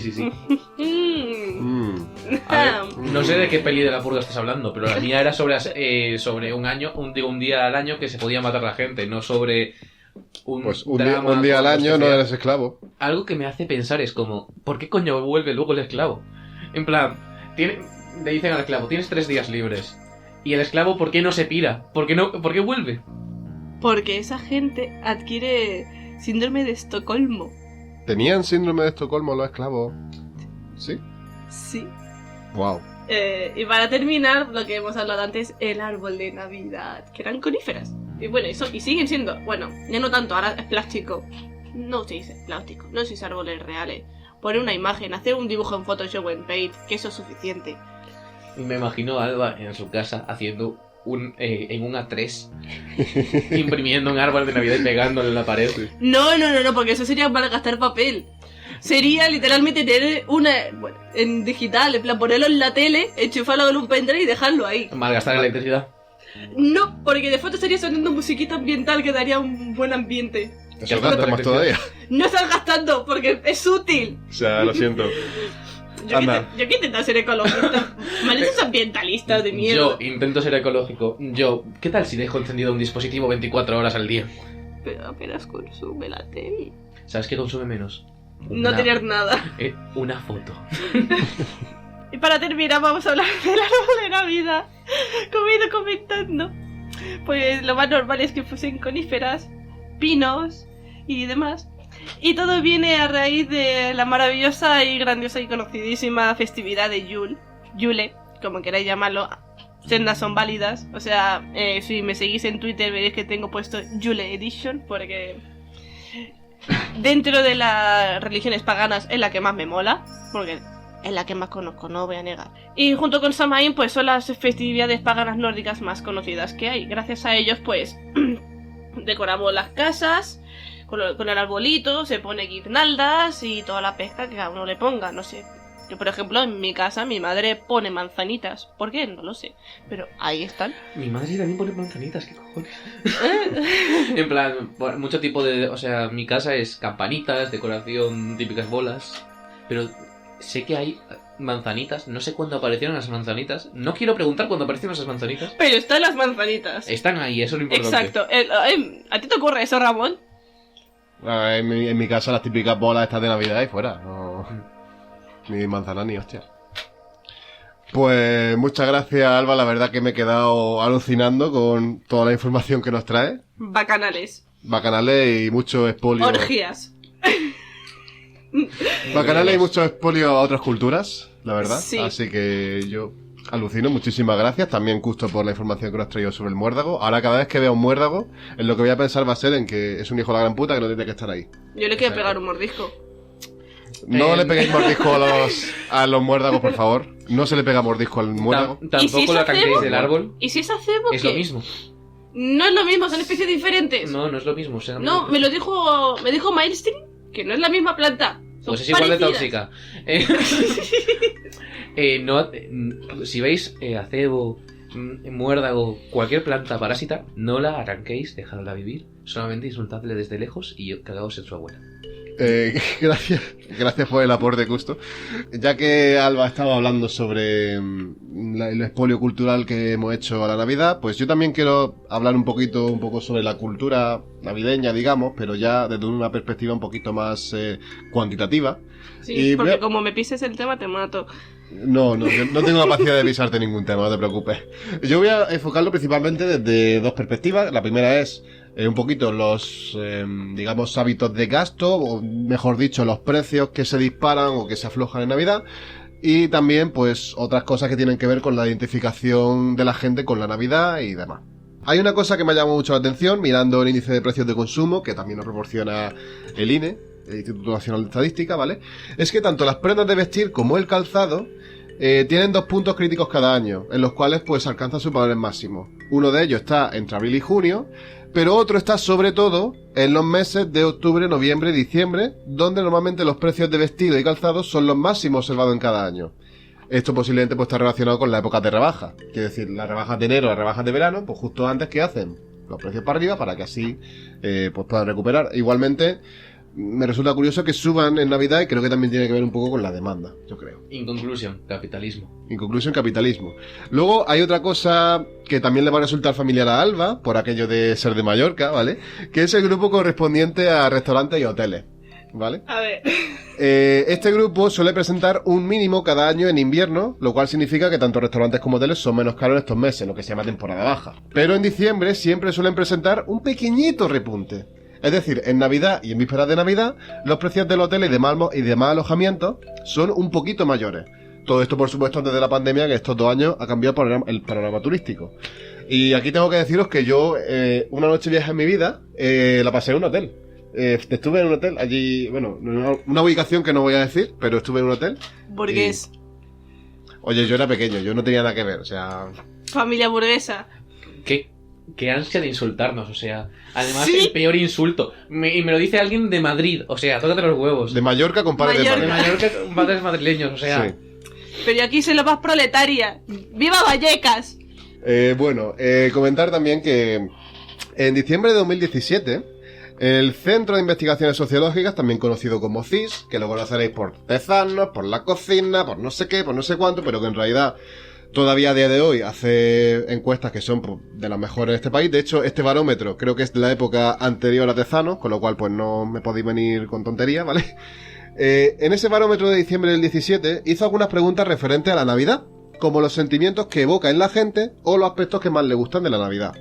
A ver, no sé de qué peli de la purga estás hablando, pero la mía era sobre un día al año que se podía matar la gente, no sobre... un día al año no eres esclavo. Algo que me hace pensar es como, ¿por qué coño vuelve luego el esclavo? En plan, le dicen al esclavo, tienes 3 días libres. Y el esclavo, ¿por qué no se pira? ¿Por qué vuelve? Porque esa gente adquiere síndrome de Estocolmo. ¿Tenían síndrome de Estocolmo los esclavos? ¿Sí? Sí. Wow. Y para terminar, lo que hemos hablado antes, el árbol de Navidad, que eran coníferas. Y bueno, y siguen siendo, bueno, ya no tanto, ahora es plástico. No se dice plástico, no se dice árboles reales. Poner una imagen, hacer un dibujo en Photoshop o en Paint, que eso es suficiente. Me imagino a Alba en su casa haciendo en un A3 imprimiendo un árbol de Navidad y pegándole en la pared. No, porque eso sería para gastar papel. Sería literalmente tener en digital, en plan ponerlo en la tele, enchufarlo con un pendrive y dejarlo ahí. Malgastar electricidad. No, porque de foto estaría sonando musiquita ambiental que daría un buen ambiente. Eso gasta más todavía. No estás gastando porque es útil. O sea, lo siento. Yo que intento ser ecologista. Malditos ambientalistas de mierda. Yo intento ser ecológico. ¿Qué tal si dejo encendido un dispositivo 24 horas al día? Pero apenas consume la tele. ¿Sabes qué consume menos? No tener nada. Una foto. Y para terminar vamos a hablar del árbol de Navidad. Como he ido comentando, pues lo más normal es que fuesen coníferas, pinos y demás. Y todo viene a raíz de la maravillosa y grandiosa y conocidísima festividad de Yule, como queráis llamarlo. Sendas son válidas. O sea, si me seguís en Twitter veréis que tengo puesto Yule Edition, porque dentro de las religiones paganas es la que más me mola, porque es la que más conozco, no voy a negar. Y junto con Samhain, pues son las festividades paganas nórdicas más conocidas que hay. Gracias a ellos, pues, decoramos las casas con el arbolito, se pone guirnaldas y toda la pesca que a uno le ponga, no sé. Yo, por ejemplo, en mi casa mi madre pone manzanitas. ¿Por qué? No lo sé. Pero ahí están. Mi madre también pone manzanitas, ¿qué cojones? En plan, mucho tipo de... O sea, mi casa es campanitas, decoración, típicas bolas. Pero sé que hay manzanitas. No sé cuándo aparecieron las manzanitas. No quiero preguntar cuándo aparecieron esas manzanitas. Pero están las manzanitas. Están ahí, eso es lo importante. Exacto. ¿A ti te ocurre eso, Ramón? En mi casa las típicas bolas estas de Navidad y fuera. No... Ni manzana ni hostia. Pues muchas gracias, Alba. La verdad que me he quedado alucinando con toda la información que nos trae. Bacanales. Bacanales y mucho expolio. Orgías. Bacanales y mucho expolio a otras culturas, la verdad. Sí. Así que yo alucino. Muchísimas gracias. También justo por la información que nos has traído sobre el muérdago. Ahora cada vez que vea un muérdago, en lo que voy a pensar va a ser en que es un hijo de la gran puta que no tiene que estar ahí. Yo le quiero pegar un mordisco. No le peguéis mordisco a los muérdagos, por favor. No se le pega mordisco al muérdago. Tampoco lo arranquéis del árbol. ¿Y si es acebo? Es qué? lo mismo. No es lo mismo, son especies diferentes. No, no es lo mismo. O sea, No, me dijo Milestone que no es la misma planta. Son Pues es igual de parecidas. tóxica. Si veis acebo, muérdago, cualquier planta parásita, no la arranquéis, dejadla vivir. Solamente insultadle desde lejos y cagaos en su abuela. Gracias por el aporte, Custo. Ya que Alba estaba hablando sobre el expolio cultural que hemos hecho a la Navidad, pues yo también quiero hablar un poco sobre la cultura navideña, digamos, pero ya desde una perspectiva un poquito más cuantitativa. Sí, Y porque como me pises el tema te mato. No, yo no tengo capacidad de pisarte ningún tema, no te preocupes. Yo voy a enfocarlo principalmente desde dos perspectivas. La primera es un poquito los, digamos, hábitos de gasto, o mejor dicho, los precios que se disparan o que se aflojan en Navidad. Y también, pues, otras cosas que tienen que ver con la identificación de la gente con la Navidad y demás. Hay una cosa que me ha llamado mucho la atención, mirando el índice de precios de consumo, que también nos proporciona el INE, el Instituto Nacional de Estadística, ¿vale? Es que tanto las prendas de vestir como el calzado tienen 2 puntos críticos cada año, en los cuales pues alcanzan sus valores máximos. Uno de ellos está entre abril y junio, pero otro está sobre todo en los meses de octubre, noviembre y diciembre, donde normalmente los precios de vestido y calzado son los máximos observados en cada año. Esto posiblemente pues está relacionado con la época de rebaja, quiere decir, las rebajas de enero, las rebajas de verano, pues justo antes que hacen los precios para arriba para que así pues puedan recuperar. Igualmente, me resulta curioso que suban en Navidad y creo que también tiene que ver un poco con la demanda, yo creo. In conclusion, capitalismo. En conclusión, capitalismo. Luego hay otra cosa que también le va a resultar familiar a Alba, por aquello de ser de Mallorca, ¿vale? Que es el grupo correspondiente a restaurantes y hoteles, ¿vale? A ver. Este grupo suele presentar un mínimo cada año en invierno, lo cual significa que tanto restaurantes como hoteles son menos caros en estos meses, lo que se llama temporada baja. Pero en diciembre siempre suelen presentar un pequeñito repunte. Es decir, en Navidad y en vísperas de Navidad, los precios del hotel y demás alojamientos son un poquito mayores. Todo esto, por supuesto, antes de la pandemia, que estos 2 años ha cambiado el panorama turístico. Y aquí tengo que deciros que yo, una noche vieja en mi vida, la pasé en un hotel. Estuve en un hotel allí, bueno, una ubicación que no voy a decir, pero estuve en un hotel. Burgués. Oye, yo era pequeño, yo no tenía nada que ver, o sea... Familia burguesa. Qué ansia de insultarnos, o sea, además ¿Sí? el peor insulto. Y me lo dice alguien de Madrid, o sea, tócate los huevos. De Mallorca con padres de De Madrid. Mallorca con padres madrileños, o sea. Sí. Pero aquí soy la más proletaria. ¡Viva Vallecas! Comentar también que en diciembre de 2017, el Centro de Investigaciones Sociológicas, también conocido como CIS, que lo conoceréis por Tezanos, por la cocina, por no sé qué, por no sé cuánto, pero que en realidad todavía a día de hoy hace encuestas que son pues, de las mejores de este país. De hecho, este barómetro creo que es de la época anterior a Tezanos, con lo cual pues no me podéis venir con tonterías, ¿vale? En ese barómetro de diciembre del 17 hizo algunas preguntas referentes a la Navidad, como los sentimientos que evoca en la gente o los aspectos que más le gustan de la Navidad.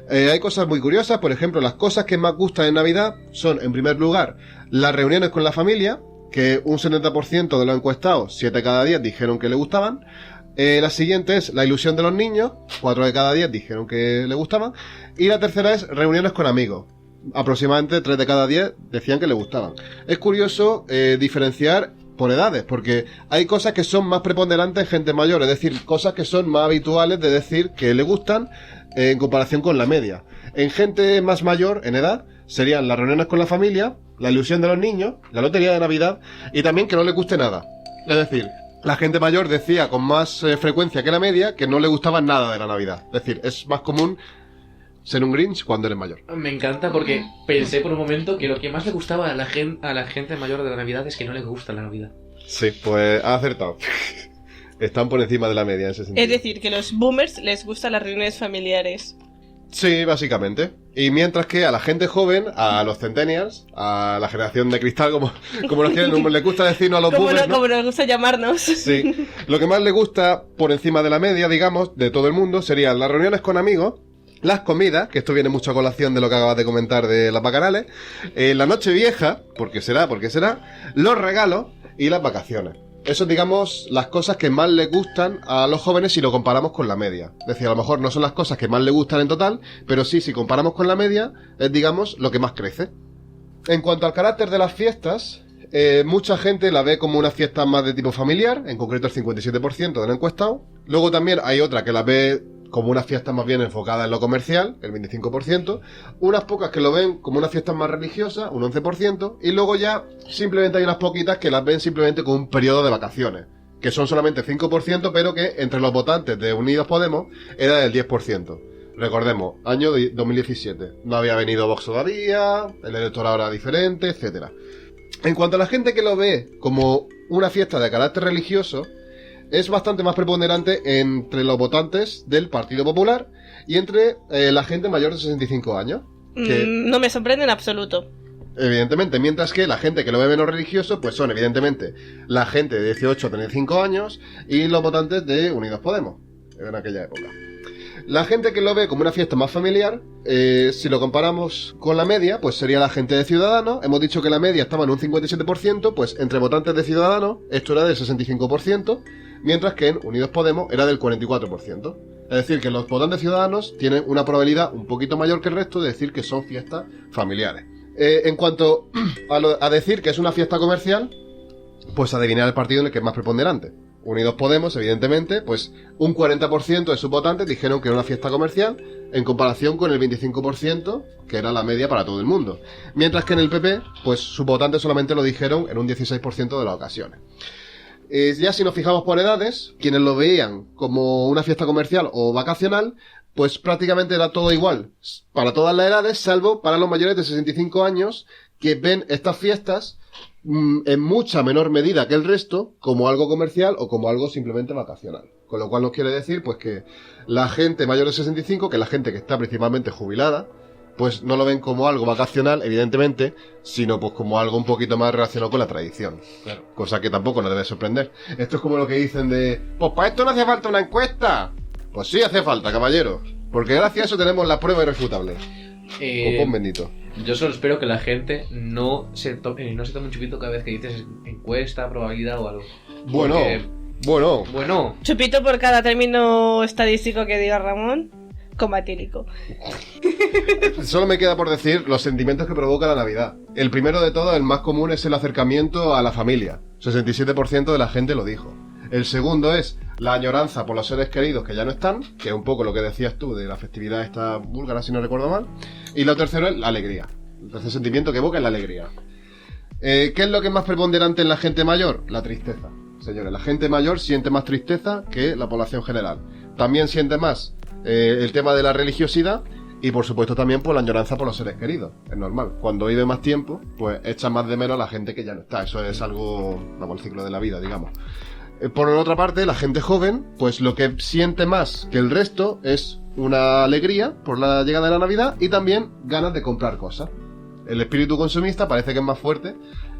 Hay cosas muy curiosas, por ejemplo, las cosas que más gustan en Navidad son, en primer lugar, las reuniones con la familia, que un 70% de los encuestados, 7 de cada 10, dijeron que le gustaban. La siguiente es la ilusión de los niños, 4 de cada 10 dijeron que le gustaban. Y la tercera es reuniones con amigos. Aproximadamente 3 de cada 10 decían que le gustaban. Es curioso diferenciar por edades, porque hay cosas que son más preponderantes en gente mayor, es decir, cosas que son más habituales de decir que le gustan en comparación con la media. En gente más mayor, en edad, serían las reuniones con la familia, la ilusión de los niños, la lotería de Navidad y también que no les guste nada. Es decir, la gente mayor decía con más frecuencia que la media que no le gustaba nada de la Navidad. Es decir, es más común ser un Grinch cuando eres mayor. Me encanta porque pensé por un momento que lo que más le gustaba a la gente mayor de la Navidad es que no le gusta la Navidad. Sí, pues ha acertado. Están por encima de la media en ese sentido. Es decir, que a los boomers les gustan las reuniones familiares. Sí, básicamente. Y mientras que a la gente joven, a los centennials, a la generación de cristal, como nos quieren, les gusta decirnos a los boomers, ¿no? Como nos gusta llamarnos. Sí. Lo que más le gusta, por encima de la media, digamos, de todo el mundo, serían las reuniones con amigos, las comidas, que esto viene mucho a colación de lo que acabas de comentar de las bacanales, la noche vieja, porque será, los regalos y las vacaciones. Eso, digamos, las cosas que más les gustan a los jóvenes si lo comparamos con la media. Es decir, a lo mejor no son las cosas que más les gustan en total, pero sí, si comparamos con la media, es, digamos, lo que más crece. En cuanto al carácter de las fiestas, mucha gente la ve como una fiesta más de tipo familiar, en concreto el 57% del encuestado. Luego también hay otra que la ve como una fiesta más bien enfocada en lo comercial, el 25%, unas pocas que lo ven como una fiesta más religiosa, un 11%, y luego ya simplemente hay unas poquitas que las ven simplemente como un periodo de vacaciones, que son solamente 5%, pero que entre los votantes de Unidos Podemos era del 10%. Recordemos, año 2017, no había venido Vox todavía, el electorado era diferente, etcétera. En cuanto a la gente que lo ve como una fiesta de carácter religioso, es bastante más preponderante entre los votantes del Partido Popular y entre la gente mayor de 65 años. Que, no me sorprende en absoluto. Evidentemente, mientras que la gente que lo ve menos religioso, pues son evidentemente la gente de 18 a 35 años y los votantes de Unidos Podemos, en aquella época. La gente que lo ve como una fiesta más familiar, si lo comparamos con la media, pues sería la gente de Ciudadanos. Hemos dicho que la media estaba en un 57%, pues entre votantes de Ciudadanos esto era del 65%, mientras que en Unidos Podemos era del 44%. Es decir, que los votantes ciudadanos tienen una probabilidad un poquito mayor que el resto de decir que son fiestas familiares. En cuanto a decir que es una fiesta comercial, pues adivinar el partido en el que es más preponderante. Unidos Podemos, evidentemente, pues un 40% de sus votantes dijeron que era una fiesta comercial en comparación con el 25% que era la media para todo el mundo. Mientras que en el PP, pues sus votantes solamente lo dijeron en un 16% de las ocasiones. Ya si nos fijamos por edades, quienes lo veían como una fiesta comercial o vacacional, pues prácticamente era todo igual, para todas las edades, salvo para los mayores de 65 años, que ven estas fiestas en mucha menor medida que el resto como algo comercial o como algo simplemente vacacional. Con lo cual nos quiere decir pues que la gente mayor de 65, que es la gente que está principalmente jubilada, pues no lo ven como algo vacacional, evidentemente, sino pues como algo un poquito más relacionado con la tradición. Claro. Cosa que tampoco nos debe sorprender. Esto es como lo que dicen de, pues para esto no hace falta una encuesta. Pues sí hace falta, caballero. Porque gracias a eso tenemos la prueba irrefutable. Copón bendito. Yo solo espero que la gente no se tome un chupito cada vez que dices encuesta, probabilidad o algo. Bueno. Chupito por cada término estadístico que diga Ramón. Comatílico. Solo me queda por decir los sentimientos que provoca la Navidad. El primero de todo, el más común, es el acercamiento a la familia. 67% de la gente lo dijo. El segundo es la añoranza por los seres queridos que ya no están, que es un poco lo que decías tú de la festividad esta búlgara, si no recuerdo mal. Y lo tercero es la alegría. El sentimiento que evoca es la alegría. ¿Qué es lo que es más preponderante en la gente mayor? La tristeza. Señores, la gente mayor siente más tristeza que la población general. También siente más el tema de la religiosidad y por supuesto también por la añoranza por los seres queridos. Es normal. Cuando vive más tiempo, pues echa más de menos a la gente que ya no está. Eso es algo, vamos, el ciclo de la vida, digamos. Por otra parte, la gente joven, pues lo que siente más que el resto es una alegría por la llegada de la Navidad y también ganas de comprar cosas. El espíritu consumista parece que es más fuerte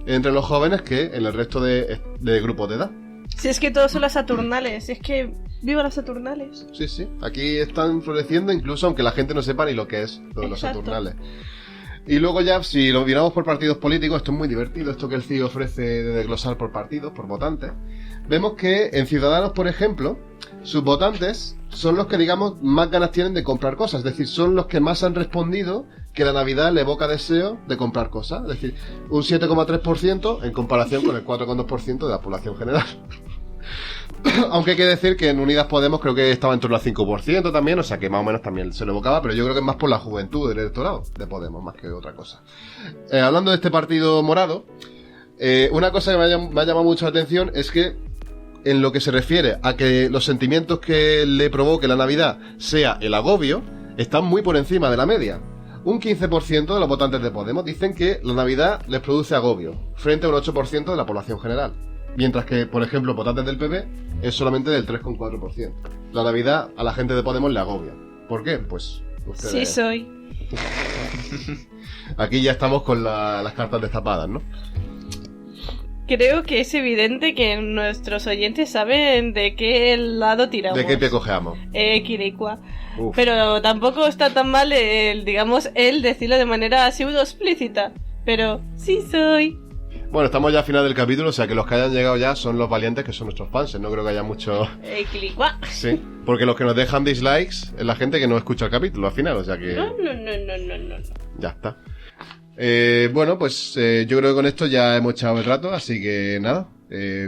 entre los jóvenes que en el resto de grupos de edad. Si es que todos son las Saturnales, es que ¡viva las Saturnales! Sí, aquí están floreciendo incluso aunque la gente no sepa ni lo que es lo de los Saturnales. Y luego ya, si lo miramos por partidos políticos, esto es muy divertido, esto que el CIO ofrece de desglosar por partidos, por votantes. Vemos que en Ciudadanos, por ejemplo, sus votantes son los que, digamos, más ganas tienen de comprar cosas. Es decir, son los que más han respondido que la Navidad le evoca deseo de comprar cosas. Es decir, un 7,3% en comparación con el 4,2% de la población general. Aunque hay que decir que en Unidas Podemos creo que estaba en torno al 5% también, o sea que más o menos también se lo evocaba, pero yo creo que es más por la juventud del electorado de Podemos, más que otra cosa. Hablando de este partido morado, una cosa que me ha llamado mucho la atención es que en lo que se refiere a que los sentimientos que le provoque la Navidad sea el agobio, están muy por encima de la media. Un 15% de los votantes de Podemos dicen que la Navidad les produce agobio, frente a un 8% de la población general. Mientras que, por ejemplo, votantes del PP es solamente del 3,4%. La Navidad a la gente de Podemos le agobia. ¿Por qué? Pues ustedes... Sí soy. Aquí ya estamos con las cartas destapadas, ¿no? Creo que es evidente que nuestros oyentes saben de qué lado tiramos. ¿De qué pie cojeamos? Quiricua. Pero tampoco está tan mal el decirlo de manera pseudo explícita. Pero sí soy. Bueno, estamos ya al final del capítulo, o sea que los que hayan llegado ya son los valientes que son nuestros fans. No creo que haya mucho... Quiricua. Sí, porque los que nos dejan dislikes es la gente que no escucha el capítulo al final, o sea que... No. Ya está. Bueno, pues yo creo que con esto ya hemos echado el rato, así que nada,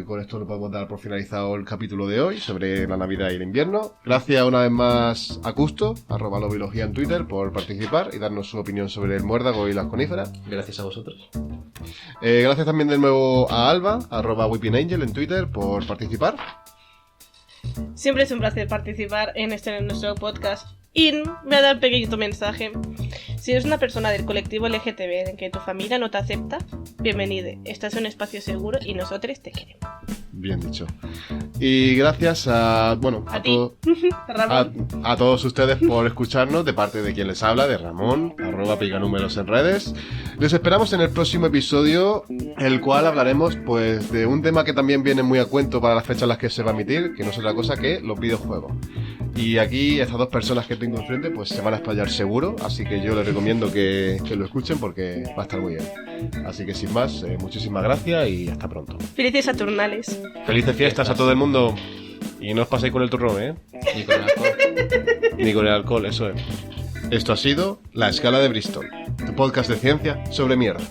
con esto lo podemos dar por finalizado el capítulo de hoy sobre la Navidad y el invierno. Gracias una vez más a Custo, @lobiología en Twitter, por participar y darnos su opinión sobre el muérdago y las coníferas. Gracias a vosotros. Gracias también de nuevo a Alba, @weepingangel en Twitter, por participar. Siempre es un placer participar en nuestro podcast. Y me voy a dar un pequeñito mensaje. Si eres una persona del colectivo LGTB en que tu familia no te acepta, bienvenido. Estás en un espacio seguro y nosotros te queremos. Bien dicho. Y gracias a todos ustedes por escucharnos, de parte de quien les habla, de Ramón, @picanúmeros en redes. Les esperamos en el próximo episodio, el cual hablaremos pues de un tema que también viene muy a cuento para las fechas en las que se va a emitir, que no es otra cosa que los videojuegos. Y aquí estas dos personas que tengo enfrente pues se van a explayar seguro, así que yo les recomiendo que lo escuchen porque va a estar muy bien. Así que sin más, muchísimas gracias y hasta pronto. Felices Saturnales. Felices fiestas a todo el mundo. Y no os paséis con el turrón, ¿eh? Ni con el alcohol. Ni con el alcohol, eso es. Esto ha sido La Escala de Bristol, tu podcast de ciencia sobre mierda.